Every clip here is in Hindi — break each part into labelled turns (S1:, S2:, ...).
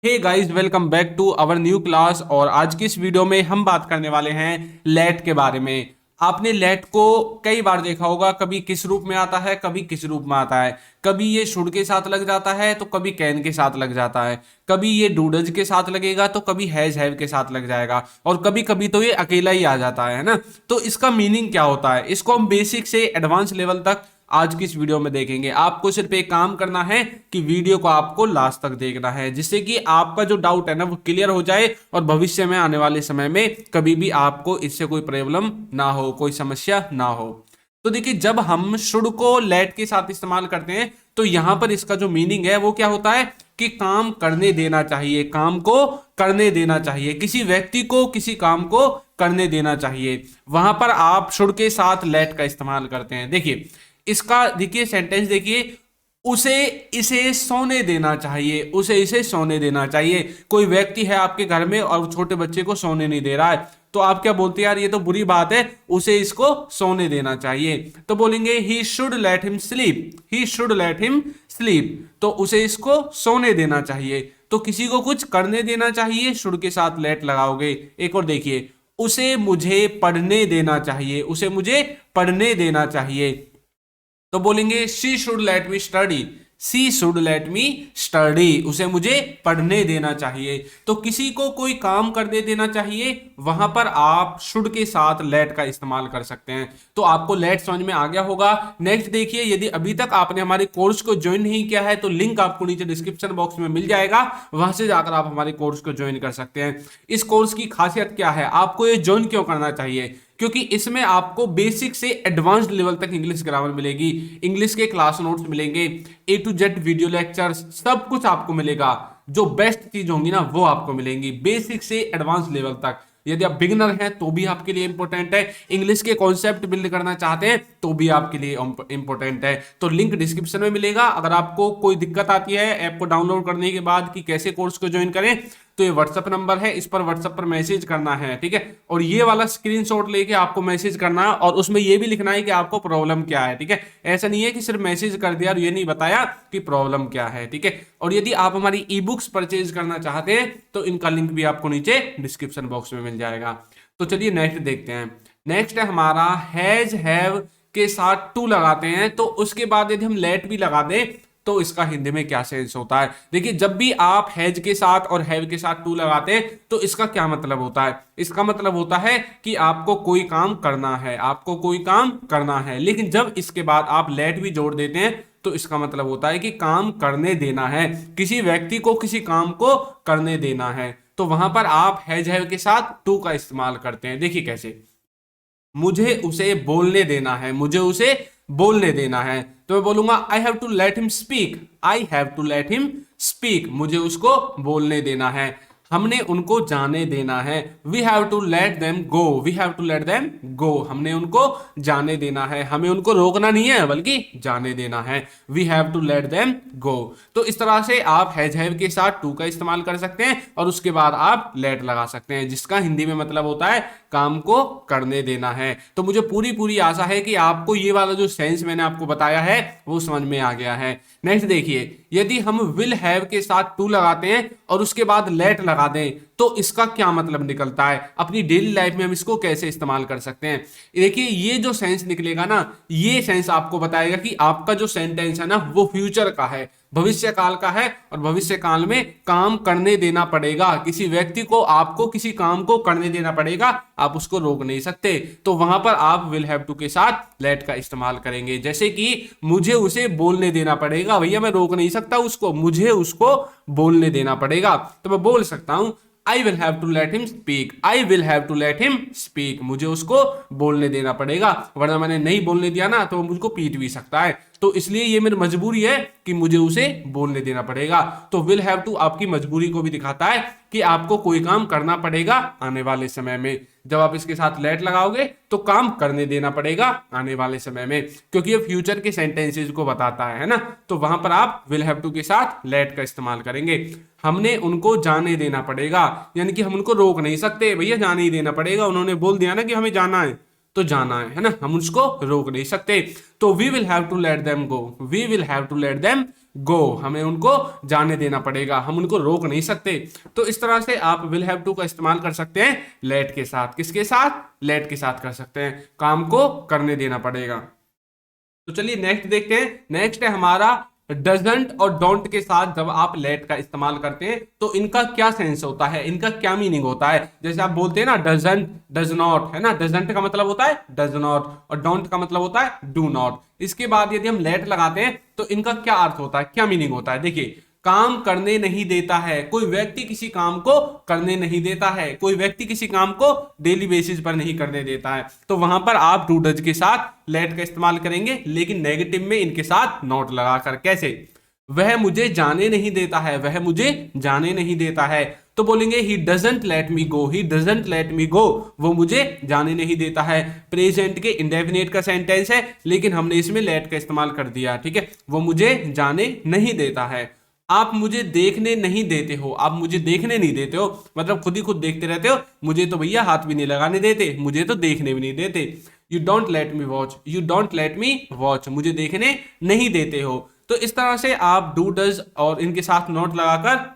S1: Hey guys, welcome back to our new class. और आज की इस वीडियो में हम बात करने वाले हैं लेट के बारे में। आपने लेट को कई बार देखा होगा, कभी किस रूप में आता है, कभी किस रूप में आता है। कभी ये शुड के साथ लग जाता है तो कभी कैन के साथ लग जाता है, कभी ये डूडज के साथ लगेगा तो कभी हैज हैव के साथ लग जाएगा, और कभी कभी तो ये अकेला ही आ जाता है ना। तो इसका मीनिंग क्या होता है, इसको हम बेसिक से एडवांस लेवल तक आज की इस वीडियो में देखेंगे। आपको सिर्फ एक काम करना है कि वीडियो को आपको लास्ट तक देखना है, जिससे कि आपका जो डाउट है ना वो क्लियर हो जाए और भविष्य में आने वाले समय में कभी भी आपको इससे कोई प्रॉब्लम ना हो, कोई समस्या ना हो। तो देखिए, जब हम शुड को लेट के साथ इस्तेमाल करते हैं तो यहां पर इसका जो मीनिंग है वो क्या होता है कि काम करने देना चाहिए, काम को करने देना चाहिए, किसी व्यक्ति को किसी काम को करने देना चाहिए। वहां पर आप शुड के साथ लेट का इस्तेमाल करते हैं। देखिए इसका, देखिए सेंटेंस देखिए, उसे इसे सोने देना चाहिए, उसे इसे सोने देना चाहिए। कोई व्यक्ति है आपके घर में और छोटे बच्चे को सोने नहीं दे रहा है, तो आप क्या बोलते हैं, यार ये तो बुरी बात है, उसे इसको सोने देना चाहिए। तो बोलेंगे he should let him sleep, he should let him sleep, तो उसे इसको सोने देना चाहिए। तो किसी को कुछ करने देना चाहिए, शुड के साथ लेट लगाओगे। एक और देखिए, उसे मुझे पढ़ने देना चाहिए, उसे मुझे पढ़ने देना चाहिए, तो बोलेंगे she should let me study, she should let me study, उसे मुझे पढ़ने देना चाहिए। तो किसी को कोई काम करने देना चाहिए, वहां पर आप शुड के साथ लेट का इस्तेमाल कर सकते हैं। तो आपको लेट समझ में आ गया होगा। नेक्स्ट देखिए, यदि अभी तक आपने हमारे कोर्स को ज्वाइन नहीं किया है तो लिंक आपको नीचे डिस्क्रिप्शन बॉक्स में मिल जाएगा, वहां से जाकर आप हमारे कोर्स को ज्वाइन कर सकते हैं। इस कोर्स की खासियत क्या है, आपको ये ज्वाइन क्यों करना चाहिए, क्योंकि इसमें आपको बेसिक से एडवांस्ड लेवल तक इंग्लिश ग्रामर मिलेगी, इंग्लिश के क्लास नोट्स मिलेंगे, ए टू जेड वीडियो लेक्चर्स, सब कुछ आपको मिलेगा। जो बेस्ट चीज होंगी ना वो आपको मिलेंगी, बेसिक से एडवांस लेवल तक। यदि आप बिगिनर हैं तो भी आपके लिए इंपॉर्टेंट है, इंग्लिश के कॉन्सेप्ट बिल्ड करना चाहते हैं तो भी आपके लिए इंपॉर्टेंट है। तो लिंक डिस्क्रिप्शन में मिलेगा। अगर आपको कोई दिक्कत आती है ऐप को डाउनलोड करने के बाद कि कैसे कोर्स को ज्वाइन करें, तो ये व्हाट्सएप नंबर है, इस पर व्हाट्सएप पर मैसेज करना है, ठीक है। और ये वाला स्क्रीनशॉट लेके आपको मैसेज करना है और उसमें ये भी लिखना है कि आपको प्रॉब्लम क्या है, ठीक है। ऐसा नहीं है कि सिर्फ मैसेज कर दिया और ये नहीं बताया कि प्रॉब्लम क्या है, ठीक है। और यदि आप हमारी ई बुक्स परचेज करना चाहते हैं तो इनका लिंक भी आपको नीचे डिस्क्रिप्शन बॉक्स में मिल जाएगा। तो चलिए नेक्स्ट देखते हैं। नेक्स्ट है हमारा हैज हैव के साथ टू लगाते हैं, तो उसके बाद यदि हम लेट भी लगा दें तो इसका हिंदी में क्या सेंस होता है। देखिए, जब भी आप हैज के साथ और हैव के साथ टू लगाते हैं तो इसका क्या मतलब होता है, इसका मतलब होता है कि आपको कोई काम करना है, आपको कोई काम करना है। लेकिन जब इसके बाद आप लेट भी जोड़ देते हैं तो इसका मतलब होता है कि काम करने देना है, किसी व्यक्ति को किसी काम को करने देना है। तो वहां पर आप हैज हैव के साथ टू का इस्तेमाल करते हैं। देखिए कैसे, मुझे उसे बोलने देना है, मुझे उसे बोलने देना है, तो मैं बोलूंगा I have to let him speak, I have to let him speak, मुझे उसको बोलने देना है। हमने उनको जाने देना है, we have to let them go, we have to let them go, हमने उनको जाने देना है, हमें उनको रोकना नहीं है बल्कि जाने देना है, we have to let them go. तो इस तरह से आप हैज हैव के साथ टू का इस्तेमाल कर सकते हैं और उसके बाद आप लेट लगा सकते हैं, जिसका हिंदी में मतलब होता है काम को करने देना है। तो मुझे पूरी पूरी आशा है कि आपको ये वाला जो सेंस मैंने आपको बताया है वो समझ में आ गया है। नेक्स्ट देखिए, यदि हम विल हैव के साथ टू लगाते हैं और उसके बाद लेट लगा दें तो इसका क्या मतलब निकलता है, अपनी डेली लाइफ में हम इसको कैसे इस्तेमाल कर सकते हैं। देखिए, ये जो सेंस निकलेगा ना, ये सेंस आपको बताएगा कि आपका जो सेंटेंस है ना वो फ्यूचर का है, भविष्य काल का है, और भविष्य काल में काम करने देना पड़ेगा, किसी व्यक्ति को आपको किसी काम को करने देना पड़ेगा, आप उसको रोक नहीं सकते। तो वहां पर आप विल हैव टू के साथ लेट का इस्तेमाल करेंगे। जैसे कि मुझे उसे बोलने देना पड़ेगा, भैया मैं रोक नहीं सकता उसको, मुझे उसको बोलने देना पड़ेगा, तो मैं बोल सकता हूं I will have to let him speak, I will have to let him speak, मुझे उसको बोलने देना पड़ेगा, वरना मैंने नहीं बोलने दिया ना तो वो मुझको पीट भी सकता है। तो इसलिए ये मेरी मजबूरी है कि मुझे उसे बोलने देना पड़ेगा। तो विल हैव टू आपकी मजबूरी को भी दिखाता है कि आपको कोई काम करना पड़ेगा आने वाले समय में। जब आप इसके साथ लेट लगाओगे तो काम करने देना पड़ेगा आने वाले समय में, क्योंकि ये फ्यूचर के सेंटेंसेस को बताता है ना। तो वहां पर आप विल हैव टू के साथ लेट का इस्तेमाल करेंगे। हमने उनको जाने देना पड़ेगा, यानी कि हम उनको रोक नहीं सकते, भैया जाने ही देना पड़ेगा, उन्होंने बोल दिया ना कि हमें जाना है तो जाना है ना, हम उसको रोक नहीं सकते। तो we will have to let them go, we will have to let them go, हमें उनको जाने देना पड़ेगा, हम उनको रोक नहीं सकते। तो इस तरह से आप विल हैव टू का इस्तेमाल कर सकते हैं लेट के साथ। किसके साथ? लेट के साथ कर सकते हैं, काम को करने देना पड़ेगा। तो चलिए नेक्स्ट देखते हैं। नेक्स्ट है हमारा डजंट और डोंट के साथ जब आप लेट का इस्तेमाल करते हैं तो इनका क्या सेंस होता है, इनका क्या मीनिंग होता है। जैसे आप बोलते हैं ना डजंट, डज नॉट, है ना, डजंट का मतलब होता है डज नॉट और डोंट का मतलब होता है डू नॉट। इसके बाद यदि हम लेट लगाते हैं तो इनका क्या अर्थ होता है, क्या मीनिंग होता है। देखिए, काम करने नहीं देता है, कोई व्यक्ति किसी काम को करने नहीं देता है, कोई व्यक्ति किसी काम को डेली बेसिस पर नहीं करने देता है, तो वहां पर आप डू डज के साथ लेट का इस्तेमाल करेंगे, लेकिन नेगेटिव में इनके साथ नॉट लगाकर। कैसे? वह मुझे जाने नहीं देता है, वह मुझे जाने नहीं देता है, तो बोलेंगे he doesn't let me go, he doesn't let me go, वो मुझे जाने नहीं देता है। प्रेजेंट के इंडेफिनिट का सेंटेंस है, लेकिन हमने इसमें लेट का इस्तेमाल कर दिया, ठीक है। वो मुझे जाने नहीं देता है। आप मुझे देखने नहीं देते हो, आप मुझे देखने नहीं देते हो मतलब खुद ही खुद देखते रहते हो, मुझे तो भैया हाथ भी नहीं लगाने देते, मुझे तो देखने भी नहीं देते। You don't let me watch, you don't let me watch, मुझे देखने नहीं देते हो। तो इस तरह से आप डू डज और इनके साथ नॉट लगाकर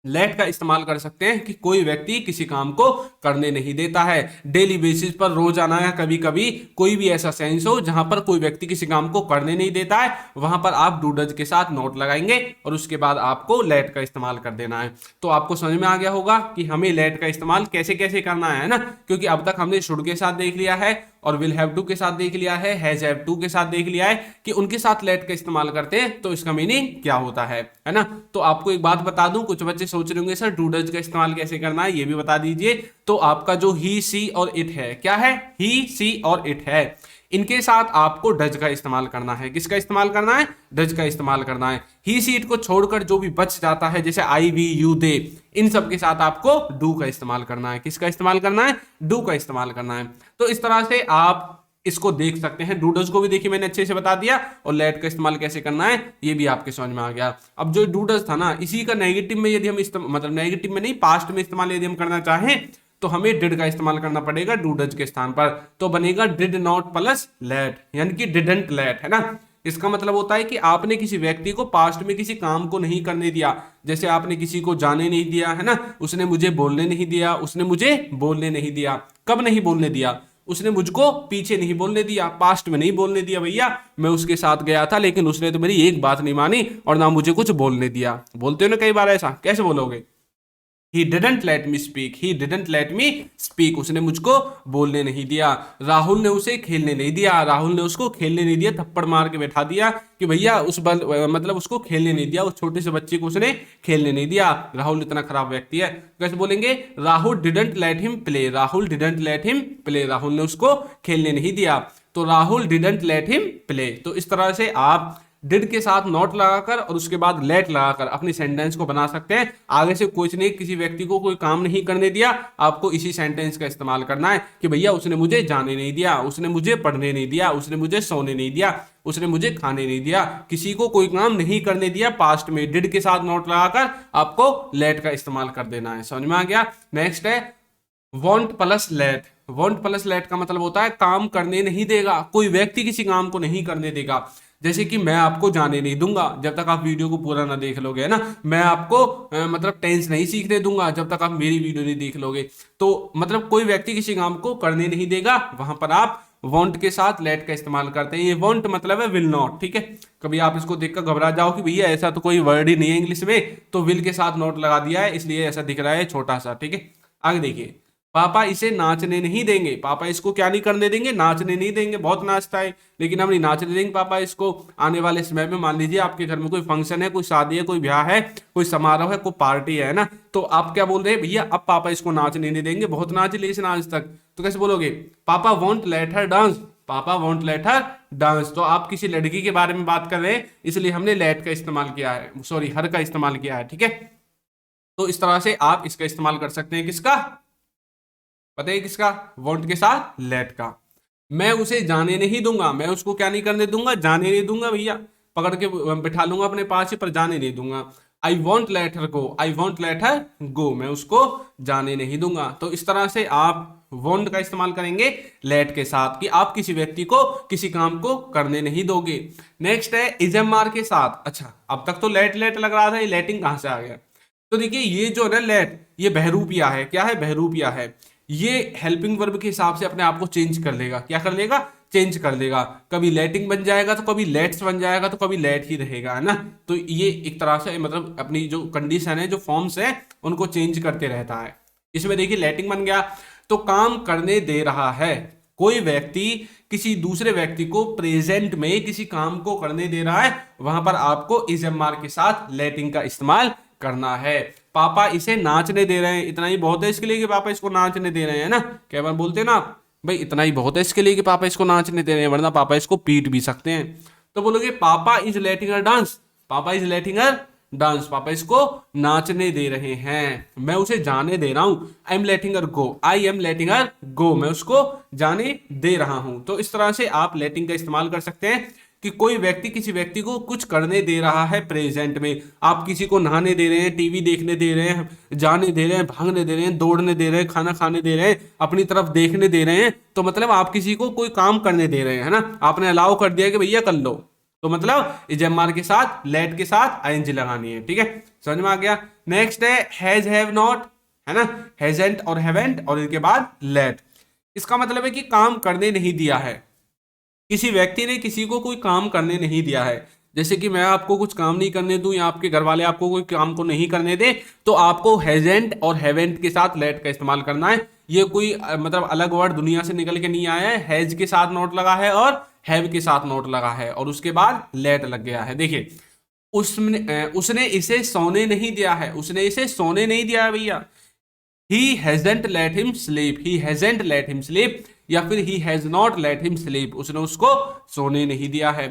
S1: लेट का इस्तेमाल कर सकते हैं कि कोई व्यक्ति किसी काम को करने नहीं देता है। डेली बेसिस पर, रोजाना या कभी कभी कोई भी ऐसा सेंस हो जहां पर कोई व्यक्ति किसी काम को करने नहीं देता है, वहां पर आप डू डज के साथ नोट लगाएंगे और उसके बाद आपको लेट का इस्तेमाल कर देना है। तो आपको समझ में आ गया होगा कि हमें लेट का इस्तेमाल कैसे कैसे करना है ना, क्योंकि अब तक हमने शुड के साथ देख लिया है और विल हैव टू के साथ देख लिया है, हैज हैव टू के साथ देख लिया है कि उनके साथ लेट का इस्तेमाल करते हैं तो इसका मीनिंग क्या होता है ना। तो आपको एक बात बता दूं, कुछ बच्चे सोच रहे होंगे सर डू डज का इस्तेमाल कैसे करना है, ये भी बता दीजिए। तो आपका जो ही सी और इट है, क्या है? ही सी और इट है, इनके साथ आपको डज का इस्तेमाल करना है। किसका इस्तेमाल करना है? डज का इस्तेमाल करना है। ही सी इट को छोड़कर जो भी बच जाता है, जैसे आई वी यू दे, इन सब के साथ आपको डू का इस्तेमाल करना है। किसका इस्तेमाल करना है? डू का इस्तेमाल करना है। तो इस तरह से आप इसको देख सकते हैं। डू डज को भी देखिए मैंने अच्छे से बता दिया और लेट का इस्तेमाल कैसे करना है ये भी आपके समझ में आ गया। अब जो डू डज था ना, इसी का नेगेटिव में यदि हम मतलब नेगेटिव में नहीं, पास्ट में इस्तेमाल यदि हम करना चाहें तो हमें डिड का इस्तेमाल करना पड़ेगा डू डज के स्थान पर। तो बनेगा डिड नॉट प्लस लेट, यानी कि डिडंट लेट, है ना। इसका मतलब होता है कि आपने किसी व्यक्ति को पास्ट में किसी काम को नहीं करने दिया। जैसे आपने किसी को जाने नहीं दिया, है ना, उसने मुझे बोलने नहीं दिया, उसने मुझे बोलने नहीं दिया। कब नहीं बोलने दिया? उसने मुझको पीछे नहीं बोलने दिया, पास्ट में नहीं बोलने दिया। भैया मैं उसके साथ गया था लेकिन उसने तो मेरी एक बात नहीं मानी और ना मुझे कुछ बोलने दिया। बोलते हो ना कई बार ऐसा, कैसे बोलोगे? He didn't let me speak, he didn't let me speak, उसने मुझको बोलने नहीं दिया। राहुल ने उसे खेलने नहीं दिया, राहुल ने उसको खेलने नहीं दिया, थप्पड़ मार के बैठा दिया कि भैया उस मतलब उसको खेलने नहीं दिया, उस छोटे से बच्चे को उसने खेलने नहीं दिया। राहुल इतना खराब व्यक्ति है। कैसे बोलेंगे? Rahul didn't let him play, Rahul didn't let him play, Rahul ने उसको खेलने नहीं दिया। तो Rahul didn't let him play. तो इस तरह से आप डिड के साथ नॉट लगाकर और उसके बाद लेट लगाकर अपनी सेंटेंस को बना सकते हैं। आगे से कुछ नहीं, किसी व्यक्ति को कोई काम नहीं करने दिया, आपको इसी सेंटेंस का इस्तेमाल करना है कि भैया उसने मुझे जाने नहीं दिया, उसने मुझे पढ़ने नहीं दिया, उसने मुझे सोने नहीं दिया, उसने मुझे खाने नहीं दिया, किसी को कोई काम नहीं करने दिया। पास्ट में डिड के साथ नॉट लगाकर आपको लेट का इस्तेमाल कर देना है। समझ में आ गया? नेक्स्ट है want plus let. Want plus let का मतलब होता है काम करने नहीं देगा, कोई व्यक्ति किसी काम को नहीं करने देगा। जैसे कि मैं आपको जाने नहीं दूंगा जब तक आप वीडियो को पूरा ना देख लोगे, है ना। मैं आपको मतलब टेंस नहीं सीखने दूंगा जब तक आप मेरी वीडियो नहीं देख लोगे। तो मतलब कोई व्यक्ति किसी काम को करने नहीं देगा, वहां पर आप वॉन्ट के साथ लेट का इस्तेमाल करते हैं। ये वॉन्ट मतलब है विल नॉट, ठीक है। कभी आप इसको देखकर घबरा जाओ कि भैया ऐसा तो कोई वर्ड ही नहीं है इंग्लिश में, तो विल के साथ नॉट लगा दिया है इसलिए ऐसा दिख रहा है छोटा सा, ठीक है। आगे देखिए, पापा इसे नाचने नहीं देंगे। पापा इसको क्या नहीं करने देंगे? नाचने नहीं देंगे। बहुत नाचता है लेकिन हम नहीं नाचने देंगे पापा इसको। आने वाले समय में मान लीजिए आपके घर में कोई फंक्शन है, कोई शादी है, कोई ब्याह है, कोई समारोह है, कोई पार्टी है ना, तो आप क्या बोल रहे हैं? भैया अब पापा इसको नाचने नहीं देंगे, बहुत नाच ली इसने आज तक। तो कैसे बोलोगे? पापा वॉन्ट लेट हर डांस, पापा वॉन्ट लेट हर डांस। तो आप किसी लड़की के बारे में बात कर रहे हैं इसलिए हमने लेट का इस्तेमाल किया है, सॉरी हर का इस्तेमाल किया है, ठीक है। तो इस तरह से आप इसका इस्तेमाल कर सकते हैं। किसका बताइए? किसका? वॉन्ट के साथ लेट का। मैं उसे जाने नहीं दूंगा, मैं उसको क्या नहीं करने दूंगा? जाने नहीं दूंगा भैया, पकड़ के बिठा लूंगा अपने पास ही, पर जाने नहीं दूंगा। I won't let her go, I won't let her go, मैं उसको जाने नहीं दूंगा। तो इस तरह से आप वोंट का इस्तेमाल करेंगे लेट के साथ, कि आप किसी व्यक्ति को किसी काम को करने नहीं दोगे। नेक्स्ट है इजएमआर के साथ। अच्छा, अब तक तो लेट लेट लग रहा था, ये लेटिंग कहां से आ गया? तो देखिए ये जो है ना लेट, ये बहरूपिया है। क्या है? बहरूपिया है। ये हेल्पिंग वर्ब के हिसाब से अपने आप को चेंज कर लेगा। क्या कर लेगा? चेंज कर लेगा। कभी लेटिंग बन जाएगा तो कभी लेट्स बन जाएगा तो कभी लेट ही रहेगा, है ना। तो ये एक तरह से मतलब अपनी जो कंडीशन है, जो फॉर्म्स है, उनको चेंज करते रहता है। इसमें देखिए लेटिंग बन गया तो काम करने दे रहा है। कोई व्यक्ति किसी दूसरे व्यक्ति को प्रेजेंट में किसी काम को करने दे रहा है, वहां पर आपको इजएमआर के साथ लेटिंग का इस्तेमाल करना है। पापा इसे नाचने दे रहे हैं, इतना ही बहुत है इसके लिए कि पापा इसको नाचने दे रहे हैं ना। कई बार बोलते हैं ना आप, भाई इतना ही बहुत है इसके लिए कि पापा इसको नाचने दे रहे हैं, वरना पापा इसको पीट भी सकते हैं। तो बोलोगे पापा इज लेटिंग अर डांस, पापा इज लेटिंग अर डांस, पापा इसको नाचने दे रहे हैं, मैं उसे जाने दे रहा हूं। I am letting or go, I am letting अर गो, मैं उसको जाने दे रहा हूं। तो इस तरह से आप लेटिंग का इस्तेमाल कर सकते हैं कि कोई व्यक्ति किसी व्यक्ति को कुछ करने दे रहा है प्रेजेंट में। आप किसी को नहाने दे रहे हैं, टीवी देखने दे रहे हैं, जाने दे रहे हैं, भागने दे रहे हैं, दौड़ने दे रहे हैं, खाना खाने दे रहे हैं, अपनी तरफ देखने दे रहे हैं, तो मतलब आप किसी को कोई काम करने दे रहे हैं, है ना। आपने अलाउ कर दिया कि भैया कर लो, तो मतलब इजएमआर के साथ लेट के साथ आईएनजी लगानी है। ठीक है, समझ में आ गया। नेक्स्ट है हैज हैव नॉट, है ना, हैजंट और हैवेंट और इनके बाद लेट। इसका मतलब है कि काम करने नहीं दिया है, किसी व्यक्ति ने किसी को कोई काम करने नहीं दिया है। जैसे कि मैं आपको कुछ काम नहीं करने दूं या आपके घर वाले आपको कोई काम को नहीं करने दे, तो आपको हैजेंट और हैवेंट के साथ लेट का इस्तेमाल करना है। ये कोई मतलब अलग वर्ड दुनिया से निकल के नहीं आया है। हैज के साथ नोट लगा है और हैव के साथ नोट लगा है और उसके बाद लेट लग गया है। देखिए उसने इसे सोने नहीं दिया है, उसने इसे सोने नहीं दिया है भैया। He hasn't let him sleep, he hasn't let him sleep, या फिर he has not let him sleep, उसने उसको सोने नहीं दिया है।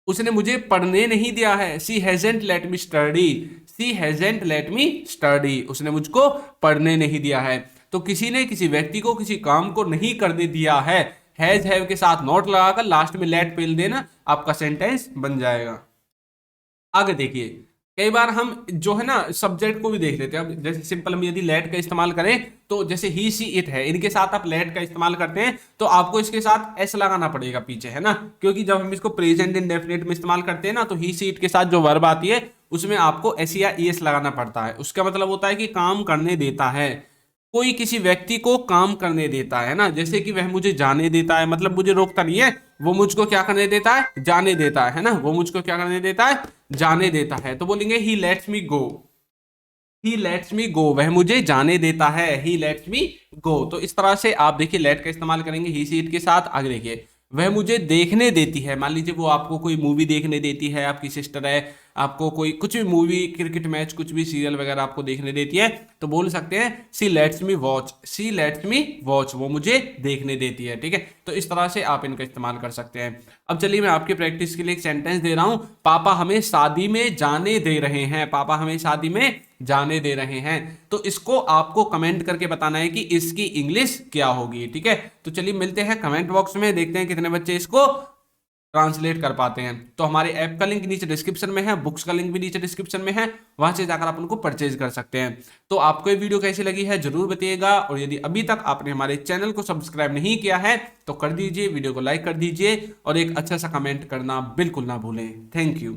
S1: उसने मुझे पढ़ने नहीं दिया है, she hasn't let me study, she hasn't let me study, उसने मुझको पढ़ने नहीं दिया है। तो किसी ने किसी व्यक्ति को किसी काम को नहीं करने दिया है, हैज हैव के साथ नॉट लगाकर लास्ट में लेट पेल देना, आपका सेंटेंस बन जाएगा। आगे देखिए, कई बार हम जो है ना सब्जेक्ट को भी देख लेते हैं। अब जैसे सिंपल हम यदि लेट का इस्तेमाल करें तो जैसे ही सी इट है, इनके साथ आप लेट का इस्तेमाल करते हैं तो आपको इसके साथ एस लगाना पड़ेगा पीछे, है ना, क्योंकि जब हम इसको प्रेजेंट इंडेफिनिट में इस्तेमाल करते हैं ना तो ही सी इट के साथ जो वर्ब आती है उसमें आपको एस या ई एस लगाना पड़ता है। उसका मतलब होता है कि काम करने देता है, कोई किसी व्यक्ति को काम करने देता है ना। जैसे कि वह मुझे जाने देता है, मतलब मुझे रोकता नहीं है, वो मुझको क्या करने देता है? जाने देता है ना। वो मुझको क्या करने देता है? जाने देता है। तो बोलेंगे ही let's me go, he let's मी गो, वह मुझे जाने देता है, ही लेट्स मी गो। तो इस तरह से आप देखिए लेट का इस्तेमाल करेंगे ही सी इट के साथ। आगे देखिए, वह मुझे देखने देती है। मान लीजिए वो आपको कोई मूवी देखने देती है, आपकी सिस्टर है, आपको कोई कुछ भी मूवी, क्रिकेट मैच, कुछ भी सीरियल वगैरह आपको देखने देती है, तो बोल सकते हैं see let's me watch, see let's me watch, वो मुझे देखने देती है। ठीक है, तो इस तरह से आप इनका इस्तेमाल कर सकते हैं। अब चलिए मैं आपकी प्रैक्टिस के लिए एक सेंटेंस दे रहा हूं। पापा हमें शादी में जाने दे रहे हैं, पापा हमें शादी में जाने दे रहे हैं। तो इसको आपको कमेंट करके बताना है कि इसकी इंग्लिश क्या होगी। ठीक है, तो चलिए मिलते हैं कमेंट बॉक्स में, देखते हैं कितने बच्चे इसको ट्रांसलेट कर पाते हैं। तो हमारे ऐप का लिंक नीचे डिस्क्रिप्शन में है, बुक्स का लिंक भी नीचे डिस्क्रिप्शन में है, वहां से जाकर आप उनको परचेज कर सकते हैं। तो आपको ये वीडियो कैसी लगी है जरूर बताइएगा, और यदि अभी तक आपने हमारे चैनल को सब्सक्राइब नहीं किया है तो कर दीजिए, वीडियो को लाइक कर दीजिए और एक अच्छा सा कमेंट करना बिल्कुल ना भूलें। Thank you.